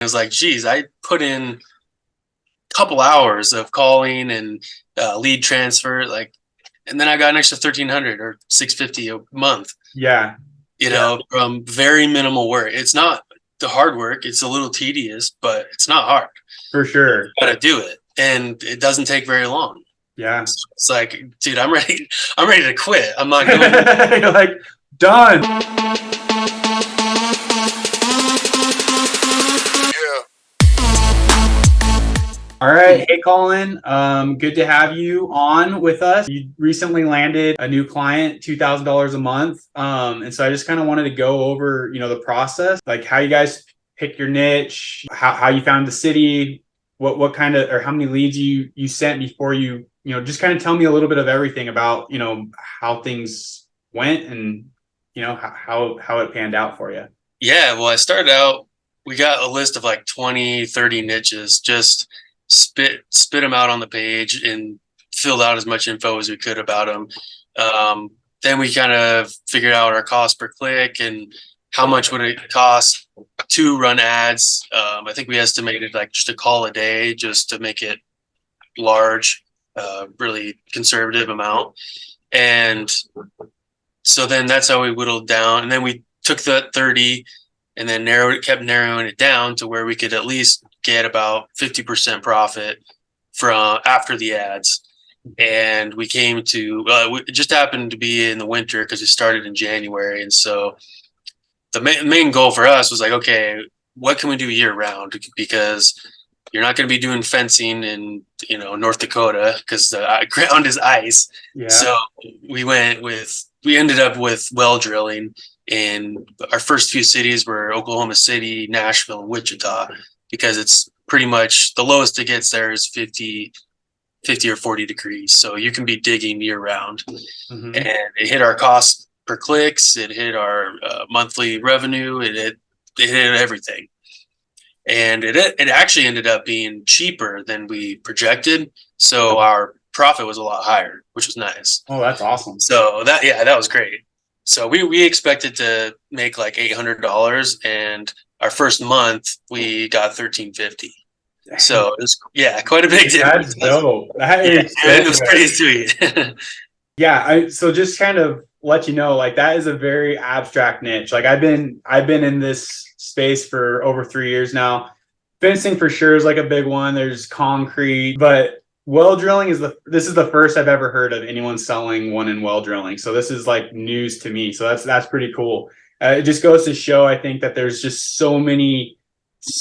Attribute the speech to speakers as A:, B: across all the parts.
A: It was like, geez, I put in a couple hours of calling and lead transfer, like, and then I got an extra 1,300 or 650 a month.
B: Yeah. Yeah,
A: From very minimal work. It's not the hard work. It's a little tedious, but it's not hard.
B: for sure.
A: Got to do it, and it doesn't take very long.
B: Yeah.
A: It's like, dude, I'm ready. I'm ready to quit. I'm not doing it.
B: You're like, done. All right. Hey, Colin. Good to have you on with us. You recently landed a new client, $2,000 a month. And so I just kind of wanted to go over, the process, like how you guys pick your niche, how you found the city, what kind of, or how many leads you sent before just kind of tell me a little bit of everything about, how things went and, how it panned out for you.
A: Yeah, well, I started out. We got a list of like 20, 30 niches. Just spit them out on the page and filled out as much info as we could about them. Then we kind of figured out our cost per click and how much would it cost to run ads. I think we estimated like just a call a day just to make it large, really conservative amount. And so then that's how we whittled down. And then we took the 30 and then kept narrowing it down to where we could at least get about 50% profit from after the ads. And we came to, it just happened to be in the winter because it started in January. And so the main goal for us was like, okay, what can we do year round? Because you're not going to be doing fencing in, North Dakota because the ground is ice.
B: Yeah.
A: So we ended up with well drilling. And our first few cities were Oklahoma City, Nashville, and Wichita, because it's pretty much the lowest it gets there is 50 or 40 degrees. So you can be digging year round.
B: Mm-hmm.
A: And it hit our cost per clicks. It hit our monthly revenue. It hit everything. And it actually ended up being cheaper than we projected. So our profit was a lot higher, which was nice.
B: Oh, that's awesome.
A: So that was great. So we expected to make like $800, and our first month we got 1,350. So it was quite a big difference.
B: That's dope. That is
A: It was pretty sweet.
B: Yeah, so just kind of let you know, like that is a very abstract niche. Like I've been in this space for over 3 years now. Fencing for sure is like a big one. There's concrete, but well drilling this is the first I've ever heard of anyone selling one in well drilling. So this is like news to me. So that's pretty cool. It just goes to show, I think, that there's just so many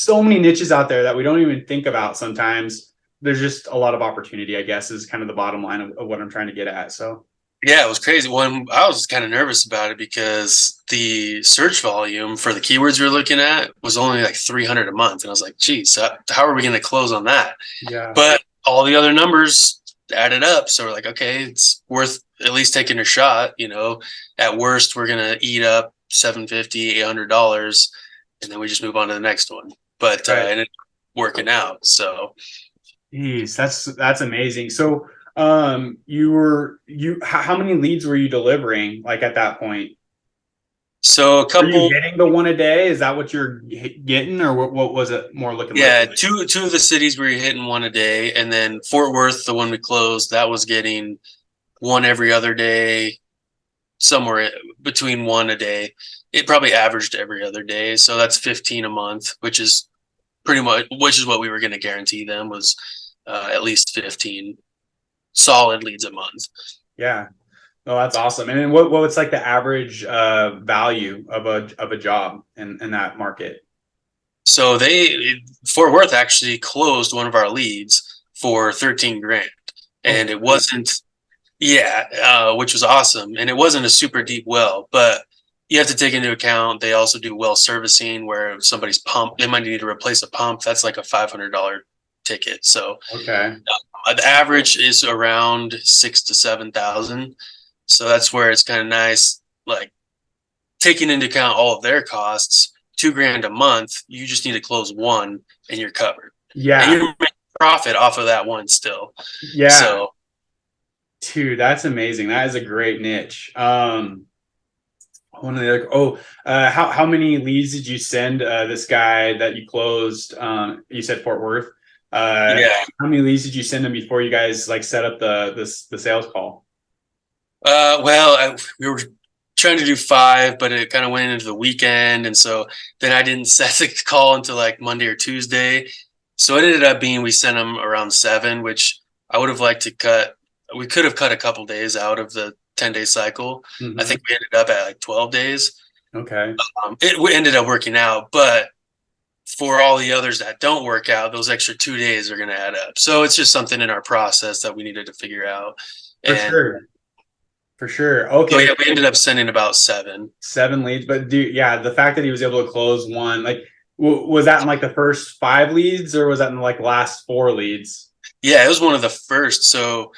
B: niches out there that we don't even think about sometimes. There's just a lot of opportunity, I guess, is kind of the bottom line of what I'm trying to get at. So
A: Yeah, it was crazy. When I was kind of nervous about it because the search volume for the keywords we were looking at was only like 300 a month, and I was like, "Geez, how are we going to close on that?"
B: yeah.
A: But all the other numbers added up, so we're like, "Okay, it's worth at least taking a shot." At worst, we're going to eat up 750, $800, and then we just move on to the next one. But
B: Right.
A: it ended up working out. So
B: Jeez, that's amazing. So how many leads were you delivering like at that point?
A: a
B: Are you
A: couple.
B: getting the one a day? Is that what you're getting, or what was it more looking
A: Yeah,
B: like?
A: two of the cities we were hitting one a day, and then Fort Worth, the one we closed, that was getting one every other day, somewhere between one a day. It probably averaged every other day, so that's 15 a month, which is what we were going to guarantee them was at least 15 solid leads a month.
B: Yeah. Oh, that's awesome. And then what's like the average value of a job in that market?
A: So Fort Worth actually closed one of our leads for 13 grand,
B: Oh,
A: and it wasn't. Yeah, which was awesome. And it wasn't a super deep well, but you have to take into account they also do well servicing where somebody's pump, they might need to replace a pump. That's like a $500 ticket. So
B: okay.
A: the average is around 6 to 7 thousand. So that's where it's kind of nice, like taking into account all of their costs, 2 grand a month. You just need to close one, and you're covered. And
B: Yeah.
A: you're making profit off of that one still.
B: Yeah.
A: So
B: Dude, that's amazing. That is a great niche. One of the other, how many leads did you send this guy that you closed? You said Fort Worth.
A: Yeah.
B: How many leads did you send him before you guys like set up the sales call?
A: We were trying to do five, but it kind of went into the weekend, and so then I didn't set the call until like Monday or Tuesday. So it ended up being we sent them around seven, which I would have liked to cut. We could have cut a couple days out of the 10-day cycle. I
B: Hmm.
A: think we ended up at like 12 days.
B: Okay,
A: It ended up working out, but for all the others that don't work out, those extra 2 days are going to add up. So it's just something in our process that we needed to figure out.
B: for
A: And
B: sure, for sure.
A: so
B: Okay,
A: yeah, we ended up sending about seven.
B: 7 leads, but yeah, the fact that he was able to close one, like, was that in like the first 5 leads, or was that in like the last 4 leads?
A: Yeah, it was one of the first. So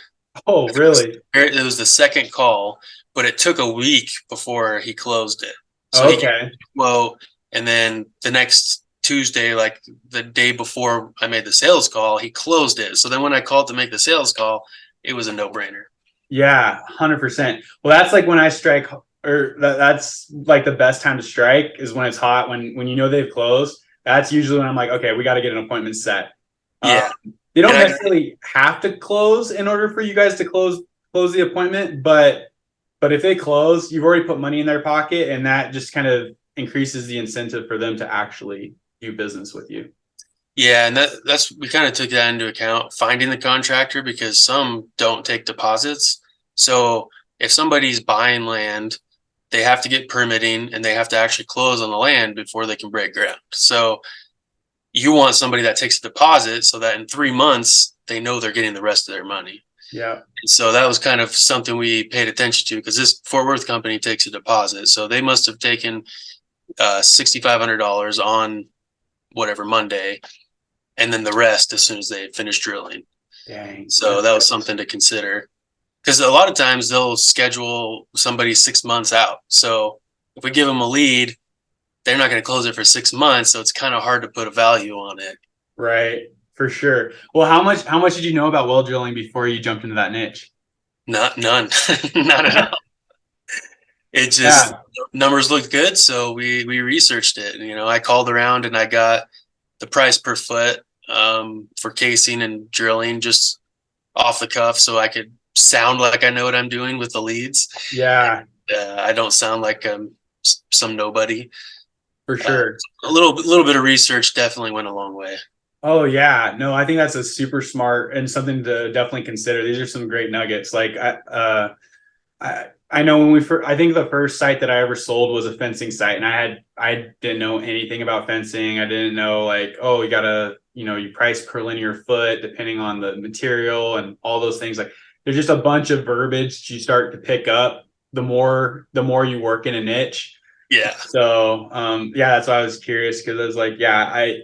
B: Oh, really?
A: it was the second call, but it took a week before he closed it. So he
B: Okay.
A: well, and then the next Tuesday, like the day before I made the sales call, he closed it. So then when I called to make the sales call, it was a no brainer.
B: Yeah, 100%. Well, that's like when I strike, or that's like the best time to strike is when it's hot, when you know they've closed. That's usually when I'm like, okay, we got to get an appointment set. Um,
A: Yeah,
B: they
A: and
B: don't
A: I
B: necessarily have to close in order for you guys to close the appointment, but if they close, you've already put money in their pocket, and that just kind of increases the incentive for them to actually do business with you.
A: yeah, and that's we kind of took that into account finding the contractor because some don't take deposits. So if somebody's buying land, they have to get permitting and they have to actually close on the land before they can break ground. So you want somebody that takes a deposit so that in 3 months they know they're getting the rest of their money.
B: Yeah.
A: And so that was kind of something we paid attention to because this Fort Worth company takes a deposit. So they must have taken $6,500 on whatever Monday, and then the rest as soon as they finish drilling.
B: Dang.
A: So that was something to consider because a lot of times they'll schedule somebody 6 months out. So if we give them a lead, they're not going to close it for 6 months. So it's kind of hard to put a value on it.
B: Right. For sure. Well, how much did you know about well drilling before you jumped into that niche?
A: Not none, not at all. It just
B: Yeah.
A: numbers looked good, so we researched it. And, I called around and I got the price per foot for casing and drilling just off the cuff, so I could sound like I know what I'm doing with the leads.
B: Yeah,
A: I don't sound like some nobody.
B: for
A: Uh,
B: sure.
A: a little bit of research definitely went a long way.
B: Oh yeah. No, I think that's a super smart and something to definitely consider. These are some great nuggets. Like I know when I think the first site that I ever sold was a fencing site, and I didn't know anything about fencing. I didn't know, like, oh, you gotta, you price per linear foot depending on the material and all those things. Like, there's just a bunch of verbiage you start to pick up the more you work in a niche.
A: Yeah,
B: So yeah, that's why I was curious, because I was like, yeah,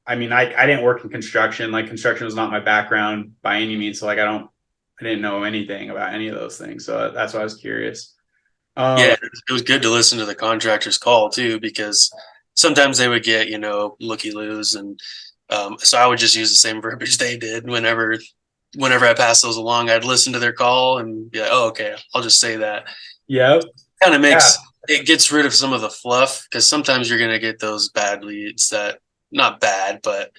B: I mean, I didn't work in construction. Like, construction was not my background by any means. So like, I didn't know anything about any of those things. So that's why I was curious.
A: yeah.
B: Um,
A: It was good to listen to the contractor's call too, because sometimes they would get looky loos, and so I would just use the same verbiage they did whenever I pass those along. I'd listen to their call and be like, oh, okay, I'll just say that.
B: yep.
A: Kind of
B: Yeah.
A: makes it gets rid of some of the fluff because sometimes you're gonna get those bad leads that not bad, but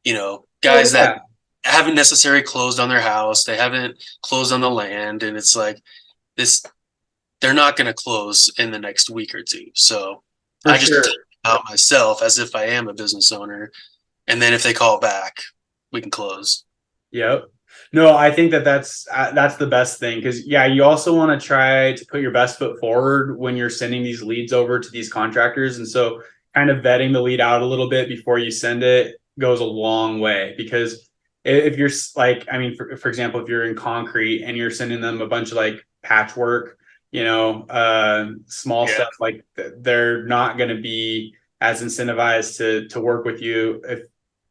B: Oh
A: guys that
B: yeah,
A: haven't necessarily closed on their house, they haven't closed on the land, and it's like this they're not gonna close in the next week or two. So
B: for
A: I just
B: sure.
A: tell out myself as if I am a business owner, and then if they call back, we can close.
B: Yep. No, I think that's the best thing, because yeah, you also want to try to put your best foot forward when you're sending these leads over to these contractors, and so kind of vetting the lead out a little bit before you send it goes a long way. Because if you're like, I mean, for example, if you're in concrete and you're sending them a bunch of like patchwork, small
A: Yeah,
B: stuff, like they're not going to be as incentivized to work with you, if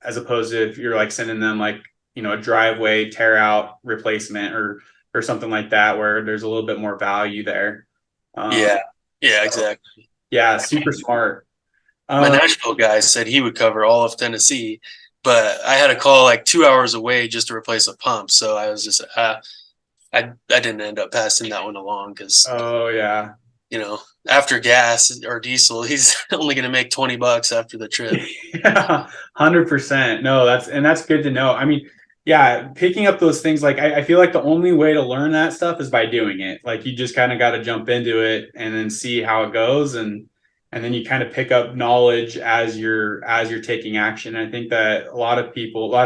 B: as opposed to if you're like sending them like, a driveway tear out replacement, or something like that, where there's a little bit more value there.
A: yeah, yeah,
B: So
A: exactly.
B: yeah, super smart.
A: My
B: Um,
A: Nashville guy said he would cover all of Tennessee, but I had a call like 2 hours away just to replace a pump. So I was just I didn't end up passing that one along because
B: oh yeah.
A: after gas or diesel, he's only going to make $20 after the trip.
B: Yeah, 100%. No, that's good to know. I mean, yeah, picking up those things, like I feel like the only way to learn that stuff is by doing it. Like you just kind of got to jump into it and then see how it goes, and then you kind of pick up knowledge as you're taking action. I think that a lot of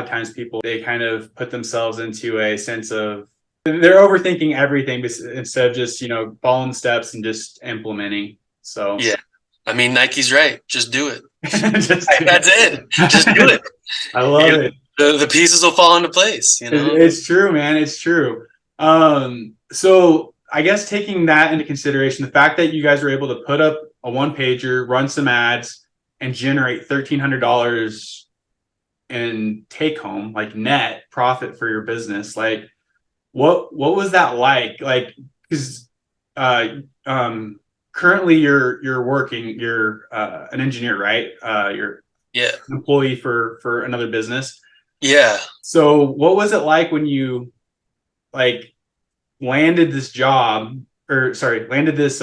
B: times people, they kind of put themselves into a sense of they're overthinking everything instead of just, following steps and just implementing. So
A: Yeah. I mean, Nike's right. Just do it.
B: just do
A: That's it. Just do
B: it.
A: it.
B: I love it.
A: The pieces will fall into place,
B: It's true, man. It's true. So I guess taking that into consideration, the fact that you guys were able to put up a one pager, run some ads, and generate $1,300 in take home, like net profit for your business, like what was that like? Like, because uh, currently you're working, you're an engineer, right? You're
A: yeah.
B: an employee for another business.
A: Yeah.
B: So what was it like when you like landed this job, or sorry, landed this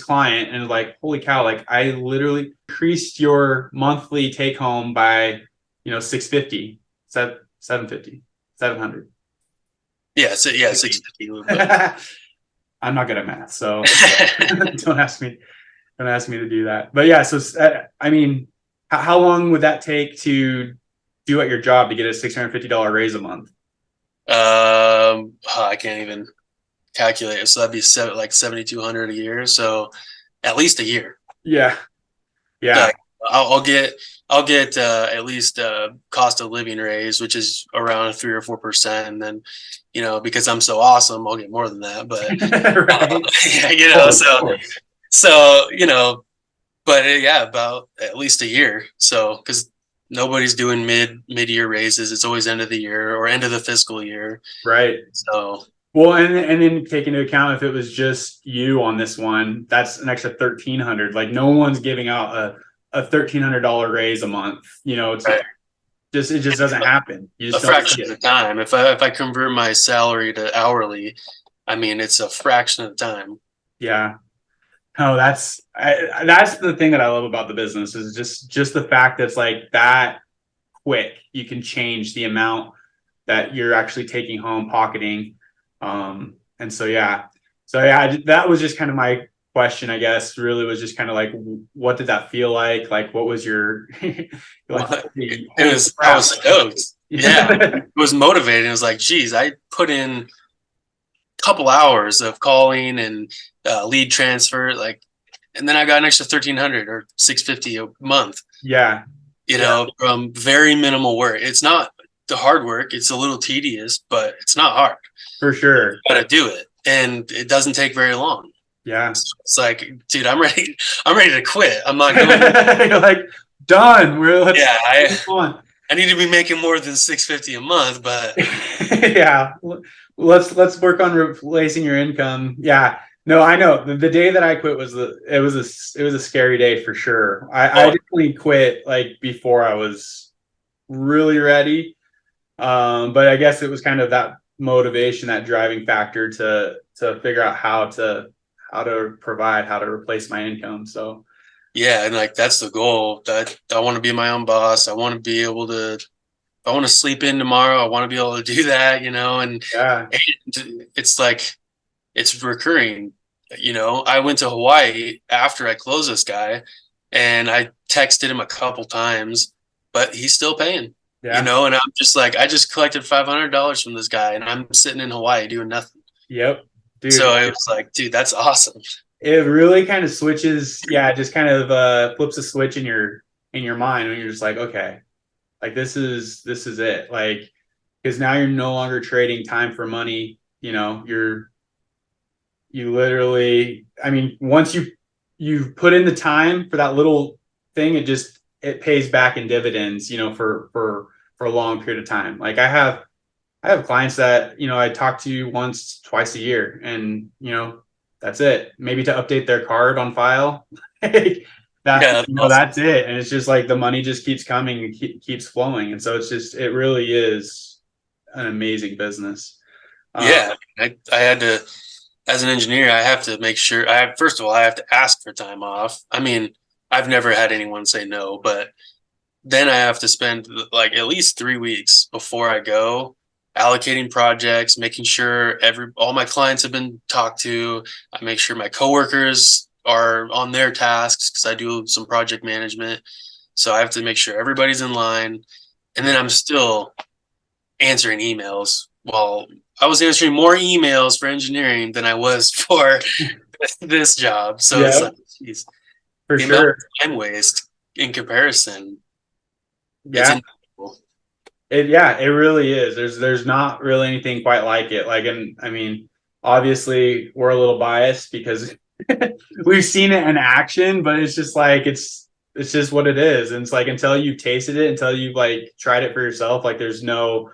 B: client, and like, holy cow, like I literally increased your monthly take home by 650, 750, 700.
A: Yeah. So yeah, 650.
B: I'm not good at math, so don't ask me to do that. But yeah, so I mean, how long would that take to do at your job to get a $650 raise a month?
A: I can't even calculate it. So that'd be like 7,200 a year. So at least a year.
B: Yeah, yeah,
A: Like I'll get at least cost of living raise, which is around 3 or 4%, and then because I'm so awesome, I'll get more than that. But
B: right.
A: yeah, so but yeah, about at least a year. So because nobody's doing mid-year raises, it's always end of the year or end of the fiscal year.
B: Right.
A: So
B: Well, and then take into account if it was just you on this one, that's an extra 1,300. Like no one's giving out a $1,300 raise a month. It's
A: right.
B: it just doesn't happen. You
A: A
B: just don't see
A: fraction of the
B: it.
A: time. If I convert my salary to hourly, I mean it's a fraction of the time.
B: Yeah. No, that's the thing that I love about the business is just the fact that it's like that quick. You can change the amount that you're actually taking home, pocketing. And so yeah, that was just kind of my question, I guess. Really was just kind of like, what did that feel like? Like, what was your like?
A: It
B: Holy
A: was I
B: crap!
A: was stoked. Yeah, it was motivating. It was like, geez, I put in a couple hours of calling and lead transfer, like, and then I got an extra 1,300 or 650 a month.
B: Yeah,
A: From very minimal work. It's not the hard work. It's a little tedious, but it's not hard.
B: for sure.
A: Got to do it, and it doesn't take very long.
B: Yeah,
A: It's like, dude, I'm ready. I'm ready to quit. I'm not going.
B: you're like done.
A: Yeah,
B: On.
A: I need to be making more than 650 a month, but
B: Yeah, let's work on replacing your income. Yeah, no, I know the day that I quit it was a scary day for sure. I definitely quit like before I was really ready. But I guess it was kind of that motivation, that driving factor to figure out how to provide, how to replace my income. So
A: yeah, and like that's the goal. That I want to be my own boss. I want to be able to. I want to sleep in tomorrow. I want to be able to do that, and
B: yeah,
A: it's like it's recurring. I went to Hawaii after I closed this guy, and I texted him a couple times, but he's still paying.
B: yeah,
A: And I'm just like, I just collected $500 from this guy, and I'm sitting in Hawaii doing nothing.
B: yep,
A: So
B: dude.
A: it was like, dude, that's awesome.
B: It really kind of switches. Yeah, it just kind of flips a switch in your mind, and you're just like, okay, like this is it. Like, because now you're no longer trading time for money. You literally, I mean, once you've put in the time for that little thing, it pays back in dividends, for a long period of time. Like I have clients that, I talk to once, twice a year, and that's it. Maybe to update their card on file.
A: Yeah, awesome.
B: That's it. And it's just like the money just keeps coming and keeps flowing. And so it really is an amazing business.
A: Yeah, I had to as an engineer, I have to make sure first of all, I have to ask for time off. I mean, I've never had anyone say no, but then I have to spend like at least 3 weeks before I go allocating projects, making sure all my clients have been talked to. I make sure my coworkers are on their tasks because I do some project management. So I have to make sure everybody's in line. And then I'm still answering emails. Well, I was answering more emails for engineering than I was for this job. So it's
B: Yeah,
A: like, geez,
B: for
A: the amount
B: sure.
A: of time waste in comparison, it's
B: Yeah.
A: incredible.
B: It really is. There's not really anything quite like it. Like, and I mean, obviously we're a little biased because we've seen it in action, but it's just like it's just what it is. And it's like until you tasted it, until you've like tried it for yourself, like there's no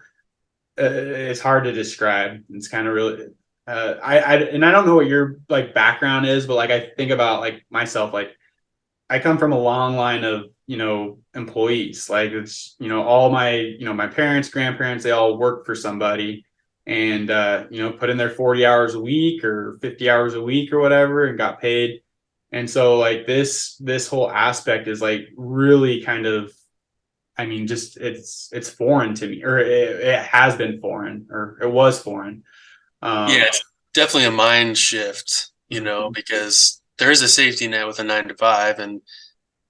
B: it's hard to describe. It's kind of really I don't know what your like background is, but like I think about like myself, like I come from a long line of, employees. Like it's, all my, my parents, grandparents, they all work for somebody and, put in their 40 hours a week or 50 hours a week or whatever and got paid. And so like this whole aspect is like really kind of, I mean, just it's foreign to me, or it has been foreign, or it was foreign.
A: Yeah,
B: Um,
A: it's definitely a mind shift,
B: mhm.
A: because there is a safety net with a 9 to 5. And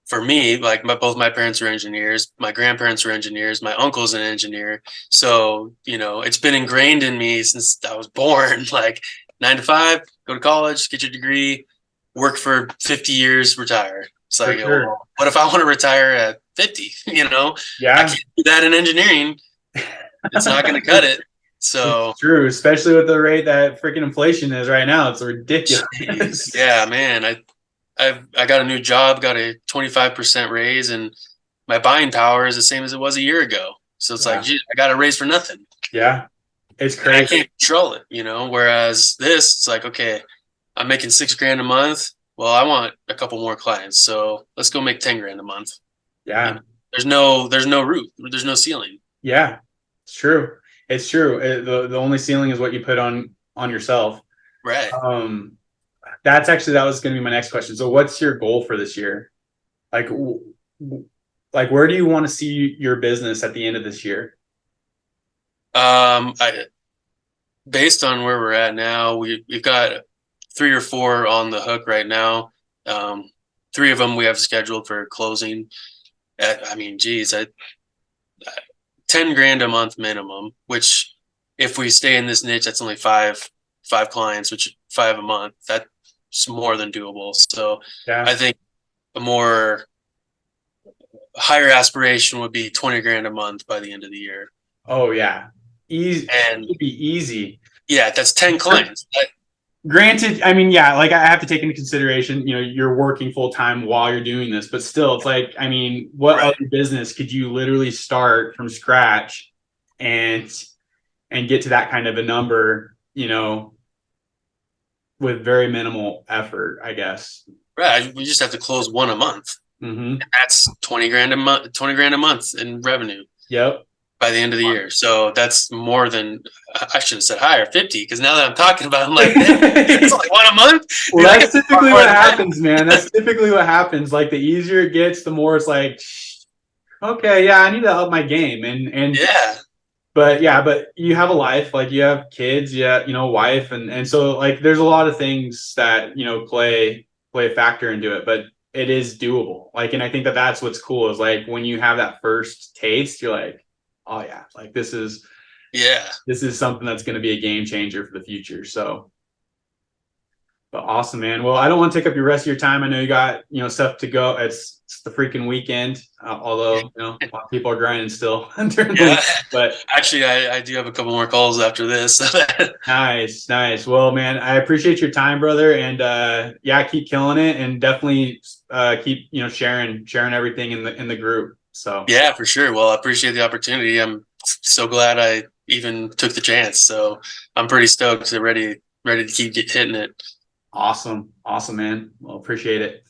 A: for me, like both my parents were engineers, my grandparents were engineers, my uncle's an engineer. So, it's been ingrained in me since I was born. Like 9 to 5, go to college, get your degree, work for 50 years, retire. It's
B: For
A: like,
B: sure.
A: well, what if I want to retire at 50? I
B: Yeah.
A: can't do that in engineering. It's not going to cut it.
B: It's
A: So,
B: true, especially with the rate that freaking inflation is right now. It's
A: geez,
B: ridiculous.
A: yeah, man. I got a new job, got a 25% raise, and my buying power is the same as it was a year ago. So it's like,
B: Yeah.
A: gee, I got a raise for nothing,
B: Yeah. It's
A: and I
B: crazy.
A: can't control it. Whereas this, it's like, okay, I'm making 6 grand a month. Well, I want a couple more clients, so let's go make 10 grand a month. You know,
B: Yeah.
A: there's no roof, there's no ceiling.
B: Yeah. It's true. It's true. The only ceiling is what you put on yourself.
A: Right.
B: Um, that was going to be my next question. So what's your goal for this year? Like like where do you want to see your business at the end of this year?
A: I based on where we're at now, we've got 3 or 4 on the hook right now. Um, 3 of them we have scheduled for closing. I mean, geez, 10 grand a month minimum. Which, if we stay in this niche, that's only five clients, which 5 a month. That's more than doable. So,
B: Yeah.
A: I think a more higher aspiration would be 20 grand a month by the end of the year.
B: Oh yeah. Easy.
A: And
B: Should be easy.
A: yeah, that's 10 clients.
B: Granted, I mean, yeah, like I have to take into consideration, you're working full time while you're doing this, but still, it's like, I mean, what
A: Right.
B: other business could you literally start from scratch and get to that kind of a number, with very minimal effort, I guess.
A: Right. We just have to close one a month.
B: Mm-hmm.
A: That's 20 grand a month, 20 grand a month in revenue
B: Yep.
A: by the end of the year. So that's more than I should have said higher, 50. Because now that I'm talking about it, I'm like, dang, it's only one a month.
B: Well,
A: Dude, I
B: that's
A: can do
B: typically
A: more
B: what
A: than that.
B: happens, man. That's typically what happens. Like the easier it gets, the more it's like, okay, yeah, I need to up my game.
A: Yeah.
B: But yeah, but you have a life, like you have kids, yeah, wife, and so like there's a lot of things that play a factor into it, but it is doable. Like, and I think that that's what's cool is like when you have that first taste, you're like, oh yeah, like
A: Yeah.
B: this is something that's going to be a game changer for the future. So, but awesome, man. Well, I don't want to take up your rest of your time. I know you got stuff to go. It's the freaking weekend. Although a lot of people are grinding still during the
A: Yeah.
B: week. But
A: Actually, I do have a couple more calls after this.
B: nice, nice. Well, man, I appreciate your time, brother, and yeah, keep killing it, and definitely keep sharing everything in the group. So
A: Yeah, for sure. Well, I appreciate the opportunity. I'm so glad I even took the chance. So I'm pretty stoked and ready to keep hitting it.
B: awesome, awesome, man. Well, appreciate it.